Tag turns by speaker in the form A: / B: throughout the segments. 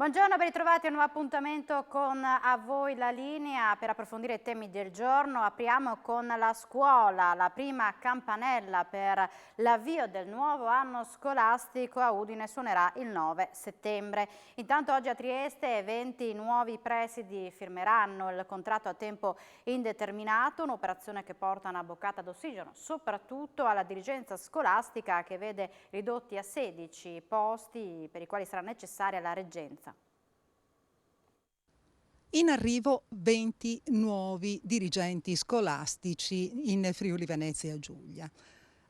A: Buongiorno, ben ritrovati a un nuovo appuntamento con A Voi la Linea per approfondire i temi del giorno. Apriamo con la scuola, la prima campanella per l'avvio del nuovo anno scolastico a Udine suonerà il 9 settembre. Intanto oggi a Trieste 20 nuovi presidi firmeranno il contratto a tempo indeterminato, un'operazione che porta una boccata d'ossigeno soprattutto alla dirigenza scolastica che vede ridotti a 16 posti per i quali sarà necessaria la reggenza.
B: In arrivo 20 nuovi dirigenti scolastici in Friuli Venezia Giulia.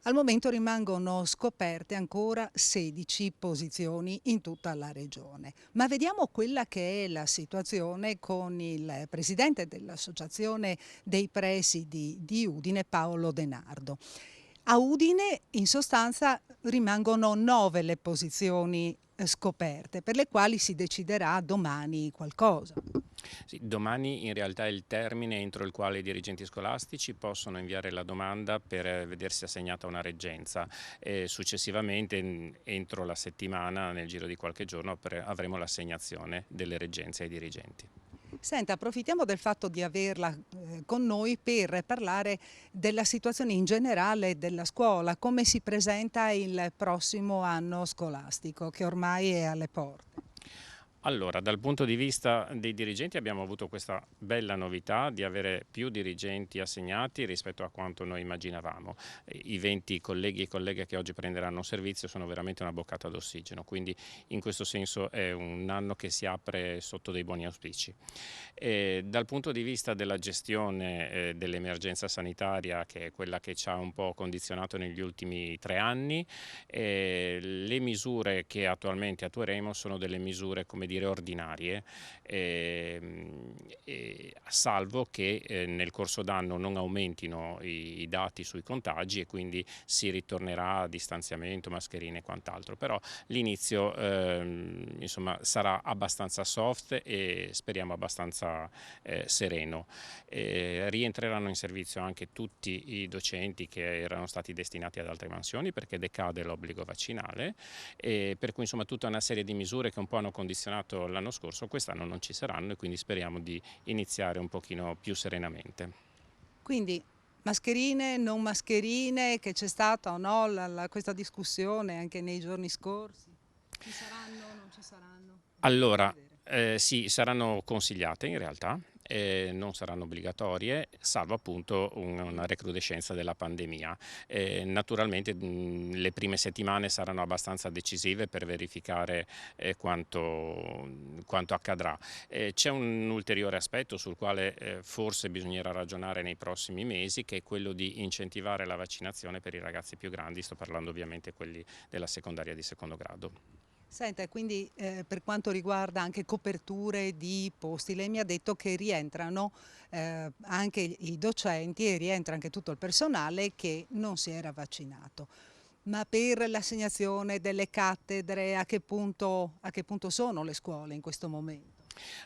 B: Al momento rimangono scoperte ancora 16 posizioni in tutta la regione. Ma vediamo quella che è la situazione con il presidente dell'Associazione dei Presidi di Udine, Paolo De Nardo. A Udine in sostanza rimangono 9 le posizioni scoperte, per le quali si deciderà domani qualcosa.
C: Sì, domani in realtà è il termine entro il quale i dirigenti scolastici possono inviare la domanda per vedersi assegnata una reggenza e successivamente entro la settimana, nel giro di qualche giorno, avremo l'assegnazione delle reggenze ai dirigenti.
B: Senta, approfittiamo del fatto di averla con noi per parlare della situazione in generale della scuola, come si presenta il prossimo anno scolastico che ormai è alle porte.
C: Allora, dal punto di vista dei dirigenti abbiamo avuto questa bella novità di avere più dirigenti assegnati rispetto a quanto noi immaginavamo. I 20 colleghi e colleghe che oggi prenderanno servizio sono veramente una boccata d'ossigeno, quindi in questo senso è un anno che si apre sotto dei buoni auspici. Dal punto di vista della gestione dell'emergenza sanitaria, che è quella che ci ha un po' condizionato negli ultimi 3 anni, le misure che attualmente attueremo sono delle misure, come dire, ordinarie, salvo che nel corso d'anno non aumentino i dati sui contagi e quindi si ritornerà a distanziamento, mascherine e quant'altro. Però l'inizio insomma, sarà abbastanza soft e speriamo abbastanza sereno. Rientreranno in servizio anche tutti i docenti che erano stati destinati ad altre mansioni perché decade l'obbligo vaccinale, per cui insomma tutta una serie di misure che un po' hanno condizionato l'anno scorso, quest'anno non ci saranno e quindi speriamo di iniziare un pochino più serenamente.
B: Quindi mascherine, non mascherine, che c'è stata o no questa discussione anche nei giorni scorsi? Ci saranno o non ci saranno?
C: Allora, sì, saranno consigliate in realtà, non saranno obbligatorie, salvo appunto una recrudescenza della pandemia. Naturalmente le prime settimane saranno abbastanza decisive per verificare quanto accadrà. C'è un ulteriore aspetto sul quale forse bisognerà ragionare nei prossimi mesi, che è quello di incentivare la vaccinazione per i ragazzi più grandi, sto parlando ovviamente quelli della secondaria di secondo grado.
B: Senta, quindi per quanto riguarda anche coperture di posti, lei mi ha detto che rientrano anche i docenti e rientra anche tutto il personale che non si era vaccinato. Ma per l'assegnazione delle cattedre, a che punto sono le scuole in questo momento?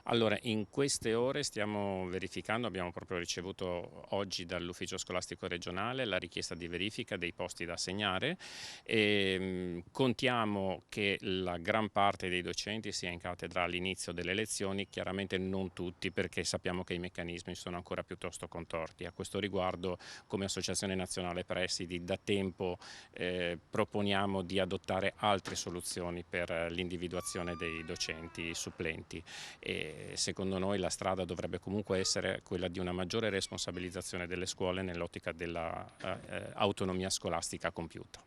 C: Allora, in queste ore stiamo verificando, abbiamo proprio ricevuto oggi dall'ufficio scolastico regionale la richiesta di verifica dei posti da assegnare e contiamo che la gran parte dei docenti sia in cattedra all'inizio delle lezioni, chiaramente non tutti perché sappiamo che i meccanismi sono ancora piuttosto contorti. A questo riguardo, come Associazione Nazionale Presidi, da tempo proponiamo di adottare altre soluzioni per l'individuazione dei docenti supplenti. E secondo noi la strada dovrebbe comunque essere quella di una maggiore responsabilizzazione delle scuole nell'ottica dell'autonomia scolastica compiuta.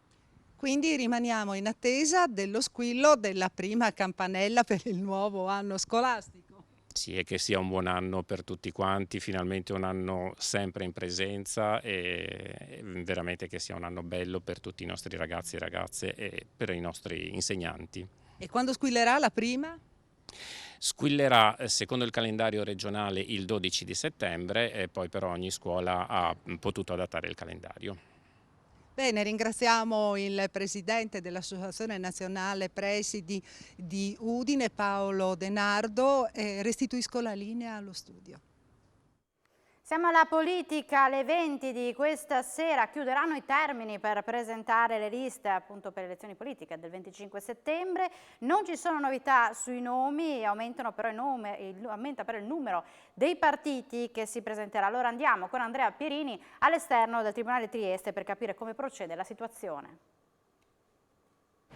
B: Quindi rimaniamo in attesa dello squillo della prima campanella per il nuovo anno scolastico.
C: Sì, e che sia un buon anno per tutti quanti, finalmente un anno sempre in presenza e veramente che sia un anno bello per tutti i nostri ragazzi e ragazze e per i nostri insegnanti.
B: E quando squillerà la prima?
C: Squillerà secondo il calendario regionale il 12 di settembre e poi però ogni scuola ha potuto adattare il calendario.
B: Bene, ringraziamo il presidente dell'Associazione Nazionale Presidi di Udine, Paolo De Nardo, e restituisco la linea allo studio.
A: Siamo alla politica, le 20 di questa sera chiuderanno i termini per presentare le liste appunto per le elezioni politiche del 25 settembre. Non ci sono novità sui nomi, aumenta però il numero dei partiti che si presenterà. Allora andiamo con Andrea Pierini all'esterno del Tribunale di Trieste per capire come procede la situazione.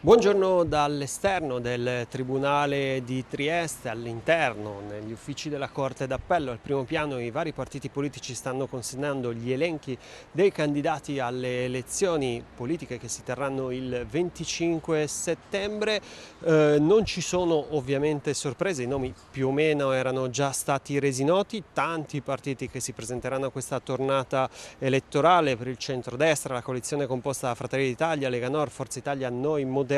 D: Buongiorno dall'esterno del Tribunale di Trieste, all'interno, negli uffici della Corte d'Appello. Al primo piano i vari partiti politici stanno consegnando gli elenchi dei candidati alle elezioni politiche che si terranno il 25 settembre. Non ci sono ovviamente sorprese, i nomi più o meno erano già stati resi noti, tanti partiti che si presenteranno a questa tornata elettorale. Per il centrodestra, la coalizione composta da Fratelli d'Italia, Lega Nord, Forza Italia, Noi Moderati,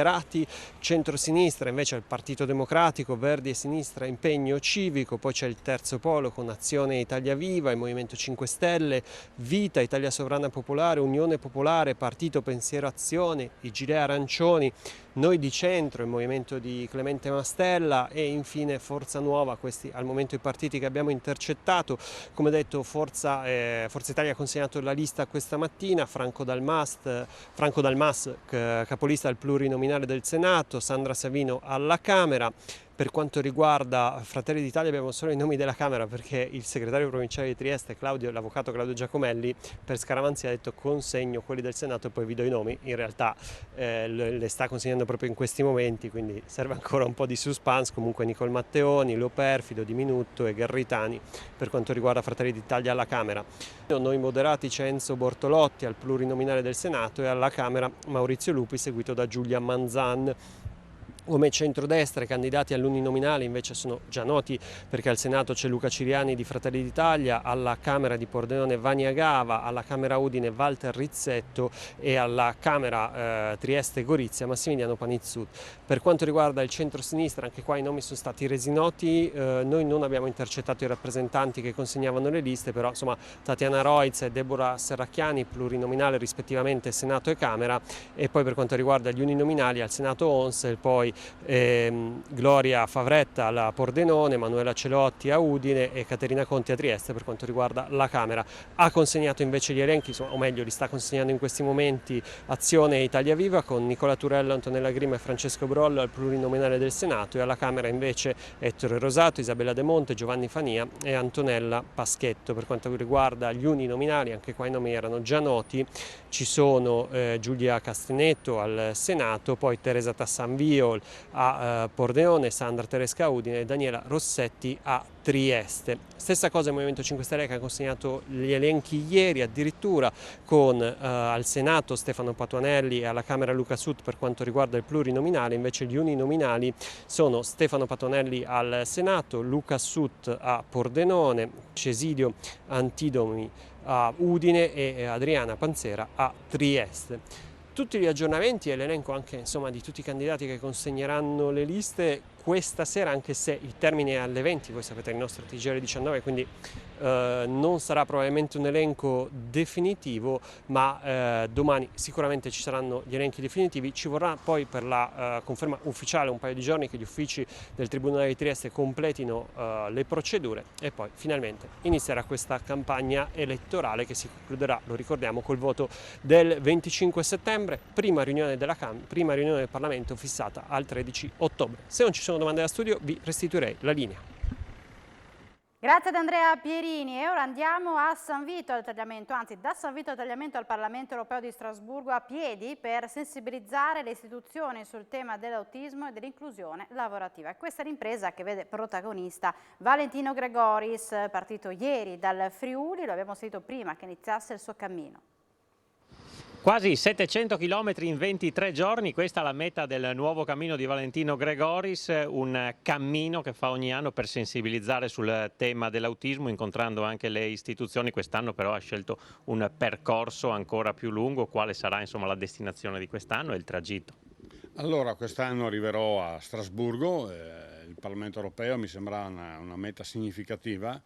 D: centrosinistra invece il Partito Democratico, Verdi e Sinistra, Impegno Civico, poi c'è il terzo polo con Azione Italia Viva, il Movimento 5 Stelle, Vita, Italia Sovrana Popolare, Unione Popolare, Partito Pensiero Azione, i Gilet Arancioni, Noi di Centro, il Movimento di Clemente Mastella e infine Forza Nuova. Questi al momento i partiti che abbiamo intercettato. Come detto, Forza Italia ha consegnato la lista questa mattina, Franco Dalmas, capolista al plurinominale del Senato, Sandra Savino alla Camera. Per quanto riguarda Fratelli d'Italia abbiamo solo i nomi della Camera perché il segretario provinciale di Trieste, l'avvocato Claudio Giacomelli, per scaramanzia ha detto consegno quelli del Senato e poi vi do i nomi. In realtà le sta consegnando proprio in questi momenti, quindi serve ancora un po' di suspense. Comunque Nicol Matteoni, Lo Perfido, Di Minutto e Garritani per quanto riguarda Fratelli d'Italia alla Camera. Noi Moderati c'è Enzo Bortolotti al plurinominale del Senato e alla Camera Maurizio Lupi seguito da Giulia Manzan. Come centrodestra i candidati all'uninominale invece sono già noti perché al Senato c'è Luca Ciriani di Fratelli d'Italia, alla Camera di Pordenone Vania Gava, alla Camera Udine Walter Rizzetto e alla Camera Trieste Gorizia Massimiliano Panizzut. Per quanto riguarda il centro-sinistra, anche qua i nomi sono stati resi noti, noi non abbiamo intercettato i rappresentanti che consegnavano le liste, però insomma Tatiana Roiz e Deborah Serracchiani, plurinominale rispettivamente Senato e Camera, e poi per quanto riguarda gli uninominali al Senato Onsel, poi Gloria Favretta alla Pordenone, Manuela Celotti a Udine e Caterina Conti a Trieste per quanto riguarda la Camera. Ha consegnato invece gli elenchi, o meglio li sta consegnando in questi momenti Azione Italia Viva con Nicola Turello, Antonella Grima e Francesco Brollo al plurinominale del Senato, e alla Camera invece Ettore Rosato, Isabella De Monte, Giovanni Fania e Antonella Paschetto. Per quanto riguarda gli uninominali, anche qua i nomi erano già noti, ci sono Giulia Castrinetto al Senato, poi Teresa Tassanvio a Pordenone, Sandra Teresca a Udine e Daniela Rossetti a Trieste. Stessa cosa il Movimento 5 Stelle che ha consegnato gli elenchi ieri addirittura con al Senato Stefano Patuanelli e alla Camera Luca Sut per quanto riguarda il plurinominale. Invece gli uninominali sono Stefano Patuanelli al Senato, Luca Sut a Pordenone, Cesidio Antidomi a Udine e Adriana Panzera a Trieste. Tutti gli aggiornamenti e l'elenco anche insomma di tutti i candidati che consegneranno le liste questa sera, anche se il termine è alle 20, voi sapete il nostro TG 19, quindi non sarà probabilmente un elenco definitivo, ma domani sicuramente ci saranno gli elenchi definitivi. Ci vorrà poi per la conferma ufficiale un paio di giorni che gli uffici del Tribunale di Trieste completino le procedure e poi finalmente inizierà questa campagna elettorale che si concluderà, lo ricordiamo, col voto del 25 settembre, prima riunione del Parlamento fissata al 13 ottobre. Se non ci sono domande da studio vi restituirei la linea.
A: Grazie ad Andrea Pierini e ora andiamo a San Vito al Tagliamento, anzi da San Vito al Tagliamento al Parlamento Europeo di Strasburgo a piedi per sensibilizzare le istituzioni sul tema dell'autismo e dell'inclusione lavorativa. E questa è l'impresa che vede protagonista Valentino Gregoris, partito ieri dal Friuli, lo abbiamo sentito prima che iniziasse il suo cammino.
E: Quasi 700 km in 23 giorni, questa è la meta del nuovo cammino di Valentino Gregoris, un cammino che fa ogni anno per sensibilizzare sul tema dell'autismo, incontrando anche le istituzioni. Quest'anno però ha scelto un percorso ancora più lungo. Quale sarà insomma la destinazione di quest'anno e il tragitto?
F: Allora, quest'anno arriverò a Strasburgo, il Parlamento europeo mi sembra una meta significativa.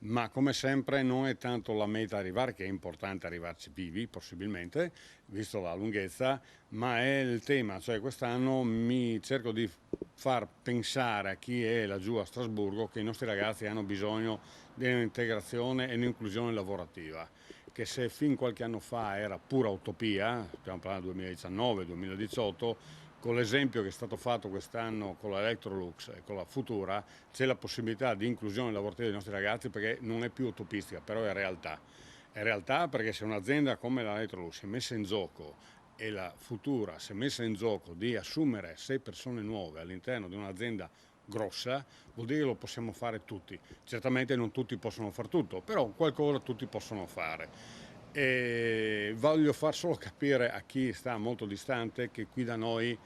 F: ma come sempre non è tanto la meta arrivare, che è importante arrivarci vivi possibilmente, visto la lunghezza, ma è il tema, cioè quest'anno mi cerco di far pensare a chi è laggiù a Strasburgo che i nostri ragazzi hanno bisogno di un'integrazione e un'inclusione lavorativa, che se fin qualche anno fa era pura utopia, stiamo parlando del 2019-2018, con l'esempio che è stato fatto quest'anno con la Electrolux e con la Futura, c'è la possibilità di inclusione lavorativa dei nostri ragazzi, perché non è più utopistica, però è realtà. È realtà perché se un'azienda come la Electrolux si è messa in gioco e la Futura si è messa in gioco di assumere 6 persone nuove all'interno di un'azienda grossa, vuol dire che lo possiamo fare tutti. Certamente non tutti possono fare tutto, però qualcosa tutti possono fare. E voglio far solo capire a chi sta molto distante che qui da noi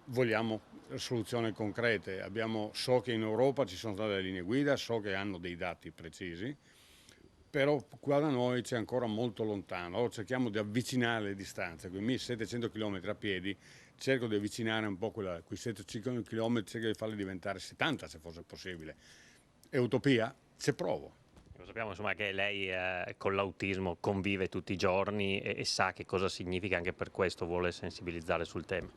F: vogliamo soluzioni concrete. So che in Europa ci sono state delle linee guida, so che hanno dei dati precisi, però qua da noi c'è ancora molto lontano. Allora cerchiamo di avvicinare le distanze, quei 1700 km a piedi, cerco di avvicinare un po' quei 700 km, cerco di farli diventare 70 se fosse possibile. È utopia? Ci provo.
E: Lo sappiamo insomma che lei con l'autismo convive tutti i giorni e sa che cosa significa, anche per questo vuole sensibilizzare sul tema.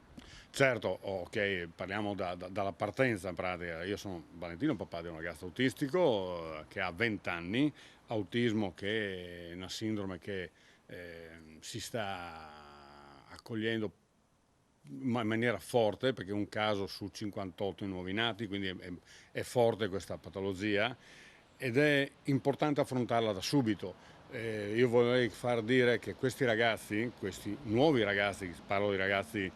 C: Certo, ok, parliamo dalla partenza in pratica. Io sono Valentino, papà di un ragazzo autistico che ha 20 anni, autismo che è una sindrome che si sta accogliendo in maniera forte, perché è un caso su 58 nuovi nati, quindi è forte questa patologia ed è importante affrontarla da subito. Io vorrei far dire che questi ragazzi, questi nuovi ragazzi, parlo di ragazzi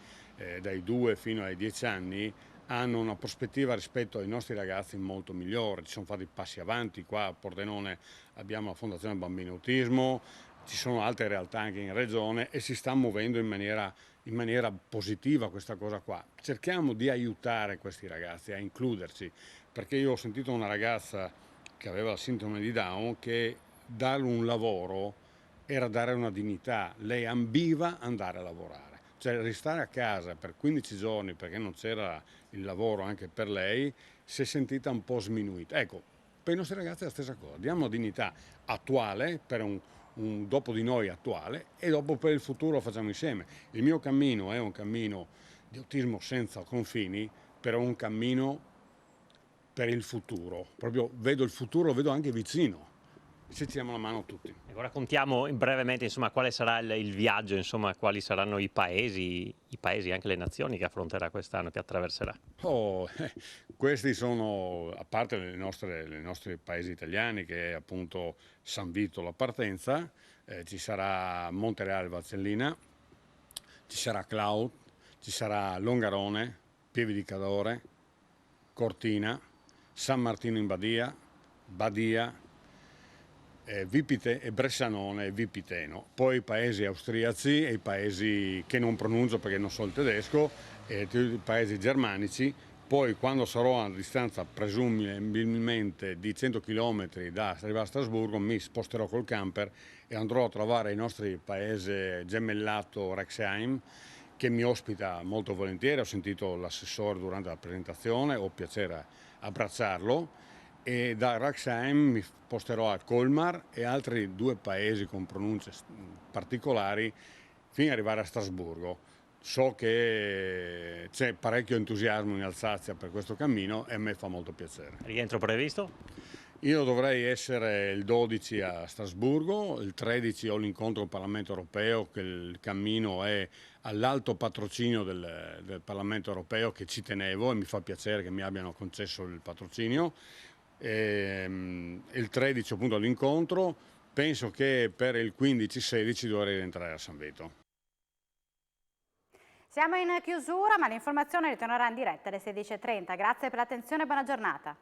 C: dai 2 fino ai 10 anni, hanno una prospettiva rispetto ai nostri ragazzi molto migliore. Ci sono fatti passi avanti. Qua a Pordenone abbiamo la Fondazione Bambino Autismo, ci sono altre realtà anche in regione e si sta muovendo in maniera positiva questa cosa qua. Cerchiamo di aiutare questi ragazzi a includersi, perché io ho sentito una ragazza che aveva la sindrome di Down che darle un lavoro era dare una dignità. Lei ambiva andare a lavorare. Cioè restare a casa per 15 giorni perché non c'era il lavoro anche per lei, si è sentita un po' sminuita. Ecco, per i nostri ragazzi è la stessa cosa, diamo una dignità attuale per un dopo di noi attuale e dopo per il futuro lo facciamo insieme. Il mio cammino è un cammino di autismo senza confini, però un cammino per il futuro. Proprio vedo il futuro, lo vedo anche vicino. Se ci diamo la mano tutti.
E: Ora raccontiamo brevemente insomma quale sarà il viaggio, insomma quali saranno i paesi, anche le nazioni che affronterà quest'anno, che attraverserà.
C: Questi sono, a parte i nostri paesi italiani, che è appunto San Vito la partenza, ci sarà Montereale Valsellina, ci sarà Cloud, ci sarà Longarone, Pieve di Cadore, Cortina, San Martino in Badia, Vipite e Bressanone e Vipiteno, poi i paesi austriaci e i paesi che non pronuncio perché non so il tedesco, e i paesi germanici. Poi quando sarò a distanza presumibilmente di 100 km da arrivare a Strasburgo mi sposterò col camper e andrò a trovare il nostro paese gemellato Rexheim, che mi ospita molto volentieri. Ho sentito l'assessore durante la presentazione, ho piacere abbracciarlo. E da Rexheim mi sposterò a Colmar e altri 2 paesi con pronunce particolari fino ad arrivare a Strasburgo. So che c'è parecchio entusiasmo in Alsazia per questo cammino e a me fa molto piacere.
E: Rientro previsto?
C: Io dovrei essere il 12 a Strasburgo, il 13 ho l'incontro al Parlamento Europeo, che il cammino è all'alto patrocinio del Parlamento Europeo, che ci tenevo e mi fa piacere che mi abbiano concesso il patrocinio. Il 13 appunto all'incontro, penso che per il 15-16 dovrei rientrare a San Vito.
A: Siamo in chiusura, ma l'informazione ritornerà in diretta alle 16:30. Grazie per l'attenzione e buona giornata.